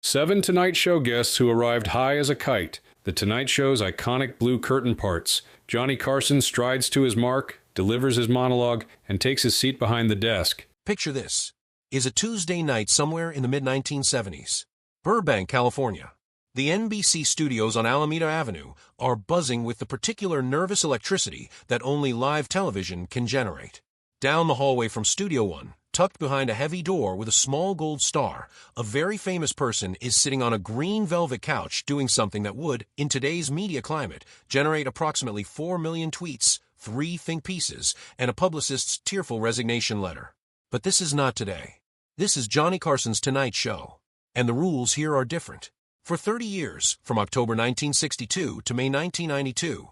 7 Tonight Show guests who arrived high as a kite. The Tonight Show's iconic blue curtain parts. Johnny Carson strides to his mark, delivers his monologue, and takes his seat behind the desk. Picture this. Is a Tuesday night somewhere in the mid-1970s. Burbank, California. The NBC studios on Alameda Avenue are buzzing with the particular nervous electricity that only live television can generate. Down the hallway from Studio One, tucked behind a heavy door with a small gold star, a very famous person is sitting on a green velvet couch doing something that would, in today's media climate, generate approximately 4 million tweets, 3 think pieces, and a publicist's tearful resignation letter. But this is not today. This is Johnny Carson's Tonight Show. And the rules here are different. For 30 years, from October 1962 to May 1992,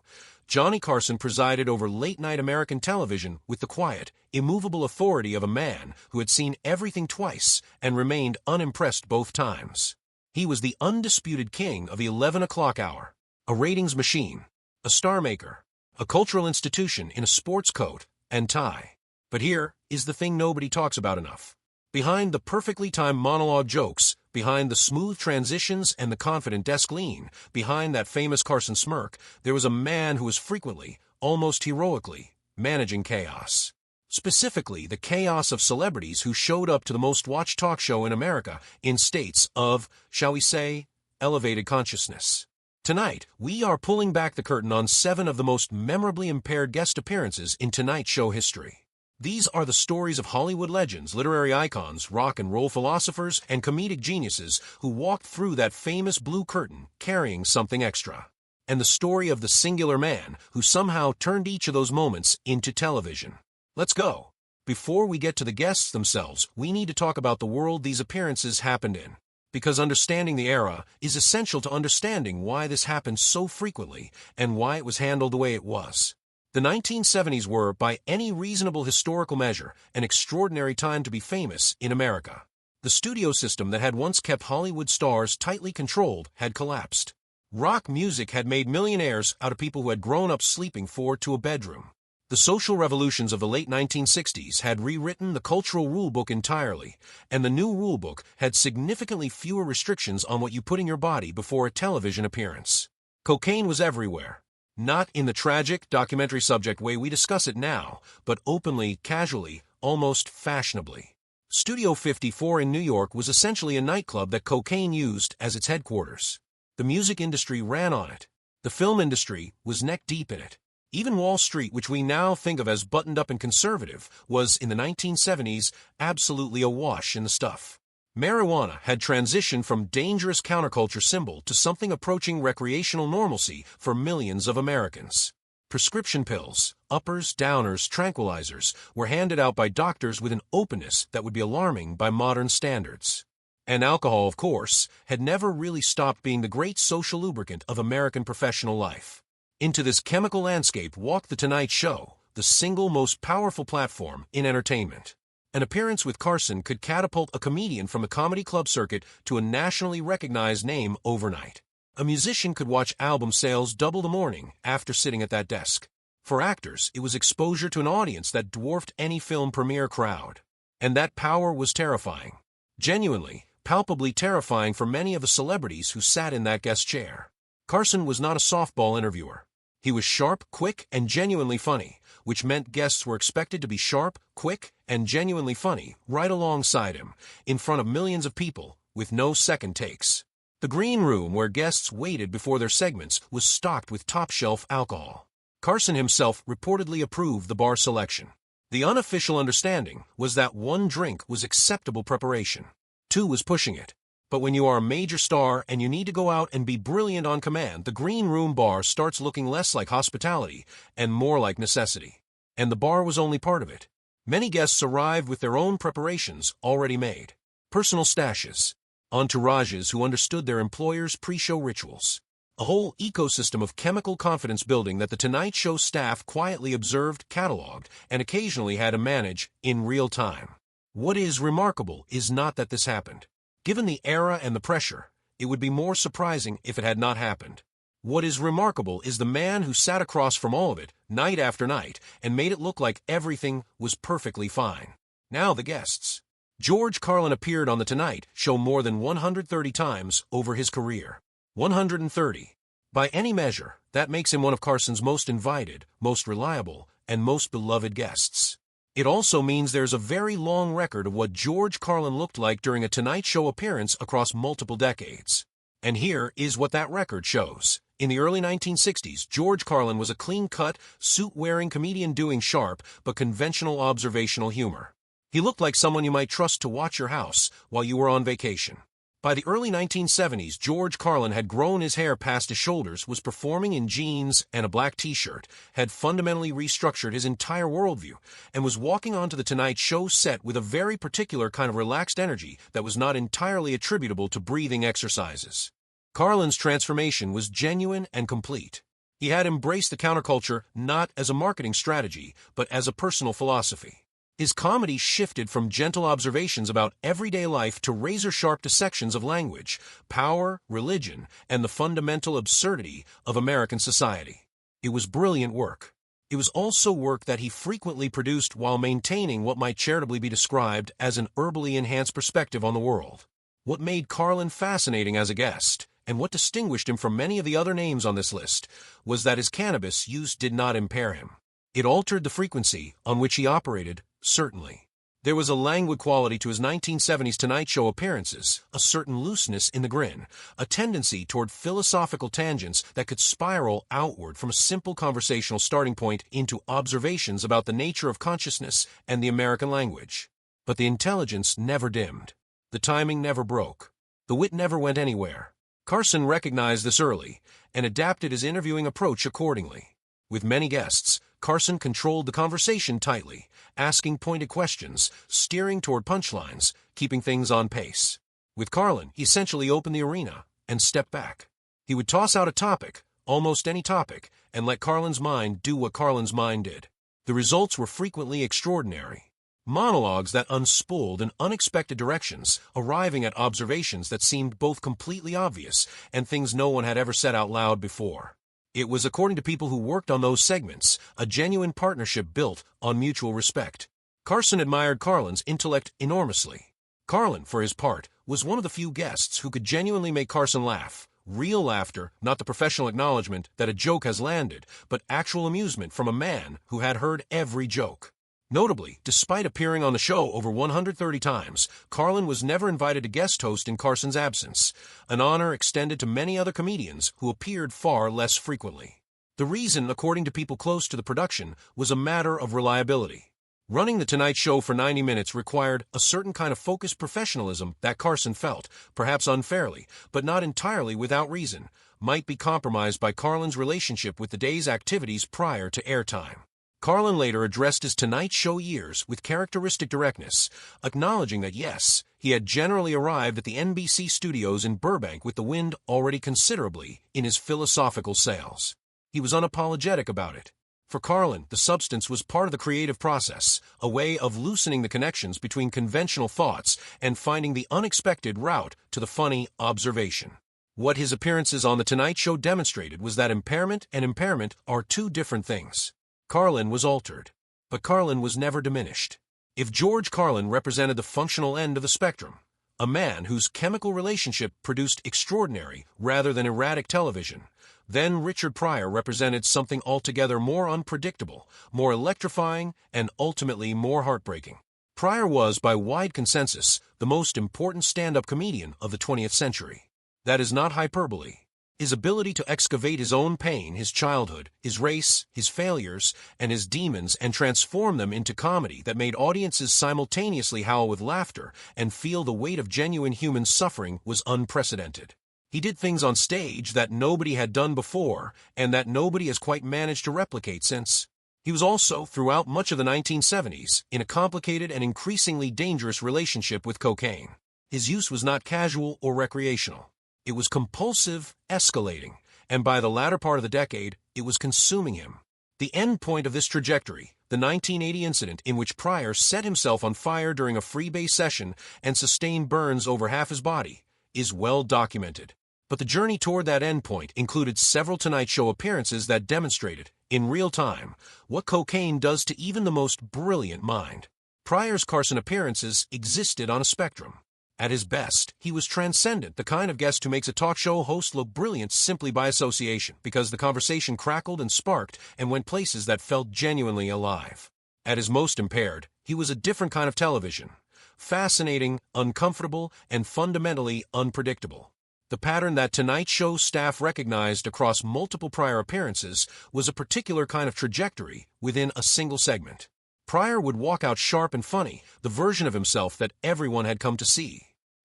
Johnny Carson presided over late-night American television with the quiet, immovable authority of a man who had seen everything twice and remained unimpressed both times. He was the undisputed king of the 11 o'clock hour, a ratings machine, a star maker, a cultural institution in a sports coat and tie. But here is the thing nobody talks about enough. Behind the perfectly timed monologue jokes, behind the smooth transitions and the confident desk lean, behind that famous Carson smirk, there was a man who was frequently, almost heroically, managing chaos. Specifically, the chaos of celebrities who showed up to the most watched talk show in America in states of, shall we say, elevated consciousness. Tonight, we are pulling back the curtain on 7 of the most memorably impaired guest appearances in Tonight Show history. These are the stories of Hollywood legends, literary icons, rock and roll philosophers, and comedic geniuses who walked through that famous blue curtain carrying something extra. And the story of the singular man who somehow turned each of those moments into television. Let's go. Before we get to the guests themselves, we need to talk about the world these appearances happened in. Because understanding the era is essential to understanding why this happened so frequently and why it was handled the way it was. The 1970s were, by any reasonable historical measure, an extraordinary time to be famous in America. The studio system that had once kept Hollywood stars tightly controlled had collapsed. Rock music had made millionaires out of people who had grown up sleeping 4 to a bedroom. The social revolutions of the late 1960s had rewritten the cultural rulebook entirely, and the new rulebook had significantly fewer restrictions on what you put in your body before a television appearance. Cocaine was everywhere. Not in the tragic, documentary subject way we discuss it now, but openly, casually, almost fashionably. Studio 54 in New York was essentially a nightclub that cocaine used as its headquarters. The music industry ran on it. The film industry was neck-deep in it. Even Wall Street, which we now think of as buttoned up and conservative, was, in the 1970s, absolutely awash in the stuff. Marijuana had transitioned from dangerous counterculture symbol to something approaching recreational normalcy for millions of Americans. Prescription pills, uppers, downers, tranquilizers were handed out by doctors with an openness that would be alarming by modern standards. And alcohol, of course, had never really stopped being the great social lubricant of American professional life. Into this chemical landscape walked The Tonight Show, the single most powerful platform in entertainment. An appearance with Carson could catapult a comedian from the comedy club circuit to a nationally recognized name overnight. A musician could watch album sales double the morning after sitting at that desk. For actors, it was exposure to an audience that dwarfed any film premiere crowd. And that power was terrifying. Genuinely, palpably terrifying for many of the celebrities who sat in that guest chair. Carson was not a softball interviewer. He was sharp, quick, and genuinely funny, which meant guests were expected to be sharp, quick, and genuinely funny right alongside him, in front of millions of people, with no second takes. The green room where guests waited before their segments was stocked with top-shelf alcohol. Carson himself reportedly approved the bar selection. The unofficial understanding was that 1 drink was acceptable preparation. 2 was pushing it. But when you are a major star and you need to go out and be brilliant on command, the green room bar starts looking less like hospitality and more like necessity. And the bar was only part of it. Many guests arrived with their own preparations already made. Personal stashes. Entourages who understood their employers' pre-show rituals. A whole ecosystem of chemical confidence building that the Tonight Show staff quietly observed, cataloged, and occasionally had to manage in real time. What is remarkable is not that this happened. Given the era and the pressure, it would be more surprising if it had not happened. What is remarkable is the man who sat across from all of it, night after night, and made it look like everything was perfectly fine. Now the guests. George Carlin appeared on The Tonight Show more than 130 times over his career. 130. By any measure, that makes him one of Carson's most invited, most reliable, and most beloved guests. It also means there's a very long record of what George Carlin looked like during a Tonight Show appearance across multiple decades. And here is what that record shows. In the early 1960s, George Carlin was a clean-cut, suit-wearing comedian doing sharp but conventional observational humor. He looked like someone you might trust to watch your house while you were on vacation. By the early 1970s, George Carlin had grown his hair past his shoulders, was performing in jeans and a black t-shirt, had fundamentally restructured his entire worldview, and was walking onto the Tonight Show set with a very particular kind of relaxed energy that was not entirely attributable to breathing exercises. Carlin's transformation was genuine and complete. He had embraced the counterculture not as a marketing strategy, but as a personal philosophy. His comedy shifted from gentle observations about everyday life to razor-sharp dissections of language, power, religion, and the fundamental absurdity of American society. It was brilliant work. It was also work that he frequently produced while maintaining what might charitably be described as an herbally enhanced perspective on the world. What made Carlin fascinating as a guest, and what distinguished him from many of the other names on this list, was that his cannabis use did not impair him. It altered the frequency on which he operated, certainly. There was a languid quality to his 1970s Tonight Show appearances, a certain looseness in the grin, a tendency toward philosophical tangents that could spiral outward from a simple conversational starting point into observations about the nature of consciousness and the American language. But the intelligence never dimmed. The timing never broke. The wit never went anywhere. Carson recognized this early and adapted his interviewing approach accordingly. With many guests, Carson controlled the conversation tightly, asking pointed questions, steering toward punchlines, keeping things on pace. With Carlin, he essentially opened the arena and stepped back. He would toss out a topic, almost any topic, and let Carlin's mind do what Carlin's mind did. The results were frequently extraordinary. Monologues that unspooled in unexpected directions, arriving at observations that seemed both completely obvious and things no one had ever said out loud before. It was, according to people who worked on those segments, a genuine partnership built on mutual respect. Carson admired Carlin's intellect enormously. Carlin, for his part, was one of the few guests who could genuinely make Carson laugh. Real laughter, not the professional acknowledgement that a joke has landed, but actual amusement from a man who had heard every joke. Notably, despite appearing on the show over 130 times, Carlin was never invited to guest host in Carson's absence, an honor extended to many other comedians who appeared far less frequently. The reason, according to people close to the production, was a matter of reliability. Running The Tonight Show for 90 minutes required a certain kind of focused professionalism that Carson felt, perhaps unfairly, but not entirely without reason, might be compromised by Carlin's relationship with the day's activities prior to airtime. Carlin later addressed his Tonight Show years with characteristic directness, acknowledging that yes, he had generally arrived at the NBC studios in Burbank with the wind already considerably in his philosophical sails. He was unapologetic about it. For Carlin, the substance was part of the creative process, a way of loosening the connections between conventional thoughts and finding the unexpected route to the funny observation. What his appearances on The Tonight Show demonstrated was that impairment and impairment are two different things. Carlin was altered, but Carlin was never diminished. If George Carlin represented the functional end of the spectrum, a man whose chemical relationship produced extraordinary rather than erratic television, then Richard Pryor represented something altogether more unpredictable, more electrifying, and ultimately more heartbreaking. Pryor was, by wide consensus, the most important stand-up comedian of the 20th century. That is not hyperbole. His ability to excavate his own pain, his childhood, his race, his failures, and his demons and transform them into comedy that made audiences simultaneously howl with laughter and feel the weight of genuine human suffering was unprecedented. He did things on stage that nobody had done before and that nobody has quite managed to replicate since. He was also, throughout much of the 1970s, in a complicated and increasingly dangerous relationship with cocaine. His use was not casual or recreational. It was compulsive, escalating, and by the latter part of the decade, it was consuming him. The end point of this trajectory, the 1980 incident in which Pryor set himself on fire during a freebase session and sustained burns over half his body, is well documented. But the journey toward that end point included several Tonight Show appearances that demonstrated, in real time, what cocaine does to even the most brilliant mind. Pryor's Carson appearances existed on a spectrum. At his best, he was transcendent, the kind of guest who makes a talk show host look brilliant simply by association, because the conversation crackled and sparked and went places that felt genuinely alive. At his most impaired, he was a different kind of television. Fascinating, uncomfortable, and fundamentally unpredictable. The pattern that Tonight Show staff recognized across multiple Pryor appearances was a particular kind of trajectory within a single segment. Pryor would walk out sharp and funny, the version of himself that everyone had come to see.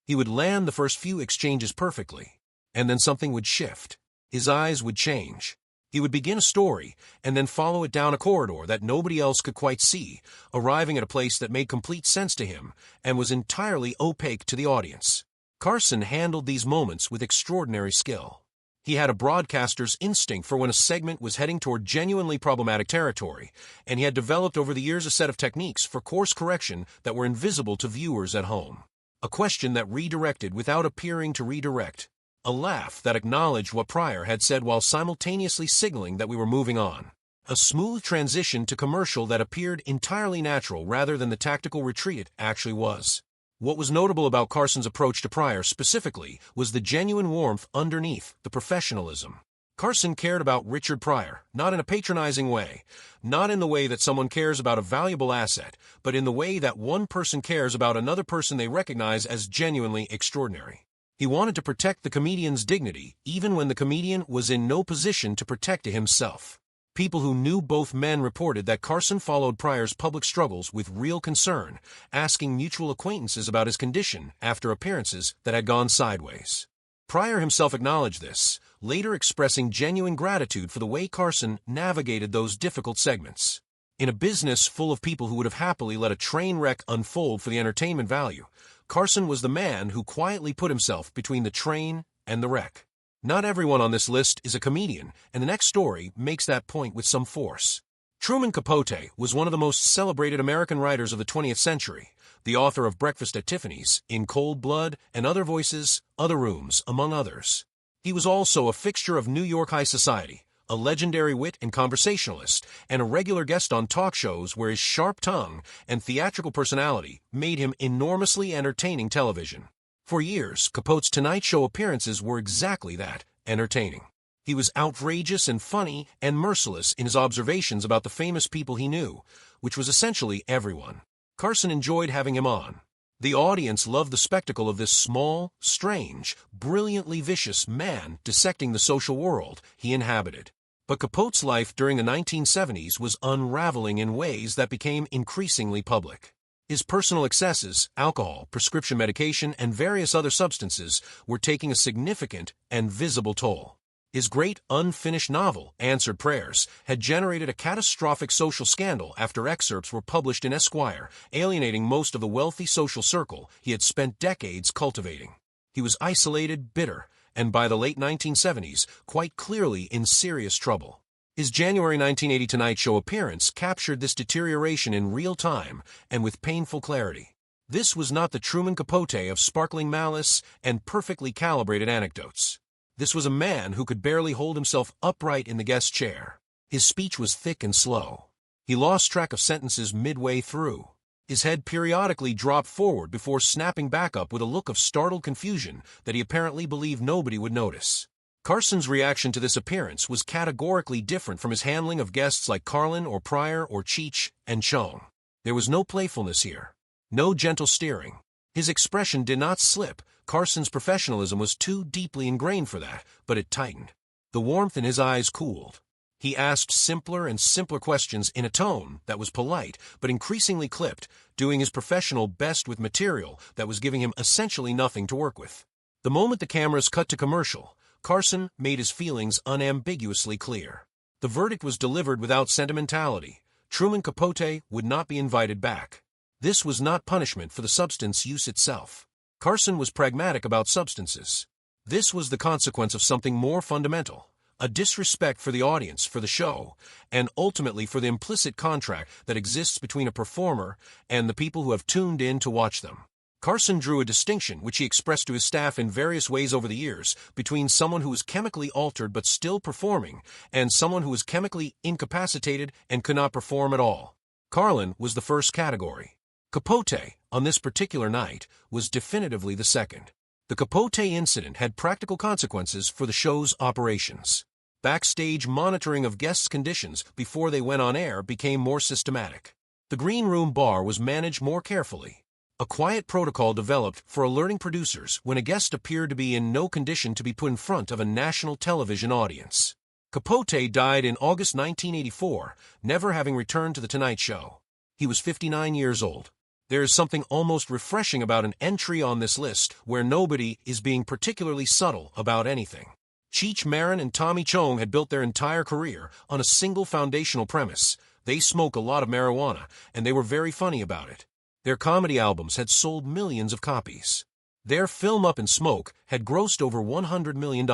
He would land the first few exchanges perfectly, and then something would shift. His eyes would change. He would begin a story, and then follow it down a corridor that nobody else could quite see, arriving at a place that made complete sense to him and was entirely opaque to the audience. Carson handled these moments with extraordinary skill. He had a broadcaster's instinct for when a segment was heading toward genuinely problematic territory, and he had developed over the years a set of techniques for course correction that were invisible to viewers at home. A question that redirected without appearing to redirect. A laugh that acknowledged what Pryor had said while simultaneously signaling that we were moving on. A smooth transition to commercial that appeared entirely natural rather than the tactical retreat it actually was. What was notable about Carson's approach to Pryor specifically was the genuine warmth underneath the professionalism. Carson cared about Richard Pryor, not in a patronizing way, not in the way that someone cares about a valuable asset, but in the way that one person cares about another person they recognize as genuinely extraordinary. He wanted to protect the comedian's dignity, even when the comedian was in no position to protect it himself. People who knew both men reported that Carson followed Pryor's public struggles with real concern, asking mutual acquaintances about his condition after appearances that had gone sideways. Pryor himself acknowledged this, later expressing genuine gratitude for the way Carson navigated those difficult segments. In a business full of people who would have happily let a train wreck unfold for the entertainment value, Carson was the man who quietly put himself between the train and the wreck. Not everyone on this list is a comedian, and the next story makes that point with some force. Truman Capote was one of the most celebrated American writers of the 20th century, the author of Breakfast at Tiffany's, In Cold Blood, and Other Voices, Other Rooms, among others. He was also a fixture of New York high society, a legendary wit and conversationalist, and a regular guest on talk shows where his sharp tongue and theatrical personality made him enormously entertaining television. For years, Capote's Tonight Show appearances were exactly that, entertaining. He was outrageous and funny and merciless in his observations about the famous people he knew, which was essentially everyone. Carson enjoyed having him on. The audience loved the spectacle of this small, strange, brilliantly vicious man dissecting the social world he inhabited. But Capote's life during the 1970s was unraveling in ways that became increasingly public. His personal excesses, alcohol, prescription medication, and various other substances were taking a significant and visible toll. His great unfinished novel, Answered Prayers, had generated a catastrophic social scandal after excerpts were published in Esquire, alienating most of the wealthy social circle he had spent decades cultivating. He was isolated, bitter, and by the late 1970s, quite clearly in serious trouble. His January 1980 Tonight Show appearance captured this deterioration in real time and with painful clarity. This was not the Truman Capote of sparkling malice and perfectly calibrated anecdotes. This was a man who could barely hold himself upright in the guest chair. His speech was thick and slow. He lost track of sentences midway through. His head periodically dropped forward before snapping back up with a look of startled confusion that he apparently believed nobody would notice. Carson's reaction to this appearance was categorically different from his handling of guests like Carlin or Pryor or Cheech and Chong. There was no playfulness here, no gentle steering. His expression did not slip. Carson's professionalism was too deeply ingrained for that, but it tightened. The warmth in his eyes cooled. He asked simpler and simpler questions in a tone that was polite but increasingly clipped, doing his professional best with material that was giving him essentially nothing to work with. The moment the cameras cut to commercial, Carson made his feelings unambiguously clear. The verdict was delivered without sentimentality. Truman Capote would not be invited back. This was not punishment for the substance use itself. Carson was pragmatic about substances. This was the consequence of something more fundamental, a disrespect for the audience, for the show, and ultimately for the implicit contract that exists between a performer and the people who have tuned in to watch them. Carson drew a distinction, which he expressed to his staff in various ways over the years, between someone who was chemically altered but still performing and someone who was chemically incapacitated and could not perform at all. Carlin was the first category. Capote, on this particular night, was definitively the second. The Capote incident had practical consequences for the show's operations. Backstage monitoring of guests' conditions before they went on air became more systematic. The green room bar was managed more carefully. A quiet protocol developed for alerting producers when a guest appeared to be in no condition to be put in front of a national television audience. Capote died in August 1984, never having returned to The Tonight Show. He was 59 years old. There is something almost refreshing about an entry on this list where nobody is being particularly subtle about anything. Cheech Marin and Tommy Chong had built their entire career on a single foundational premise. They smoke a lot of marijuana, and they were very funny about it. Their comedy albums had sold millions of copies. Their film Up in Smoke had grossed over $100 million.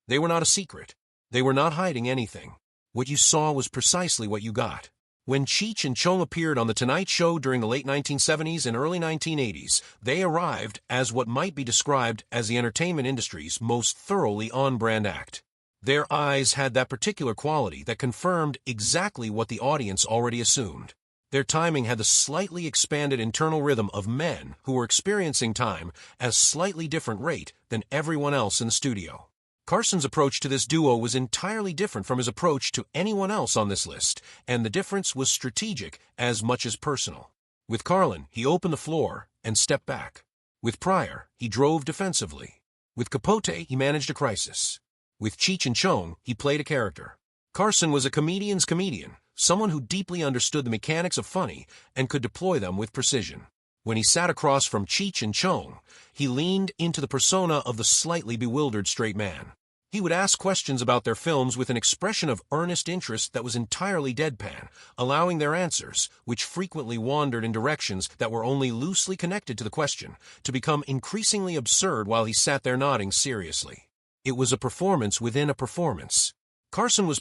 They were not a secret. They were not hiding anything. What you saw was precisely what you got. When Cheech and Chong appeared on The Tonight Show during the late 1970s and early 1980s, they arrived as what might be described as the entertainment industry's most thoroughly on-brand act. Their eyes had that particular quality that confirmed exactly what the audience already assumed. Their timing had the slightly expanded internal rhythm of men who were experiencing time at a slightly different rate than everyone else in the studio. Carson's approach to this duo was entirely different from his approach to anyone else on this list, and the difference was strategic as much as personal. With Carlin, he opened the floor and stepped back. With Pryor, he drove defensively. With Capote, he managed a crisis. With Cheech and Chong, he played a character. Carson was a comedian's comedian, someone who deeply understood the mechanics of funny and could deploy them with precision. When he sat across from Cheech and Chong, he leaned into the persona of the slightly bewildered straight man. He would ask questions about their films with an expression of earnest interest that was entirely deadpan, allowing their answers, which frequently wandered in directions that were only loosely connected to the question, to become increasingly absurd while he sat there nodding seriously. It was a performance within a performance. Carson was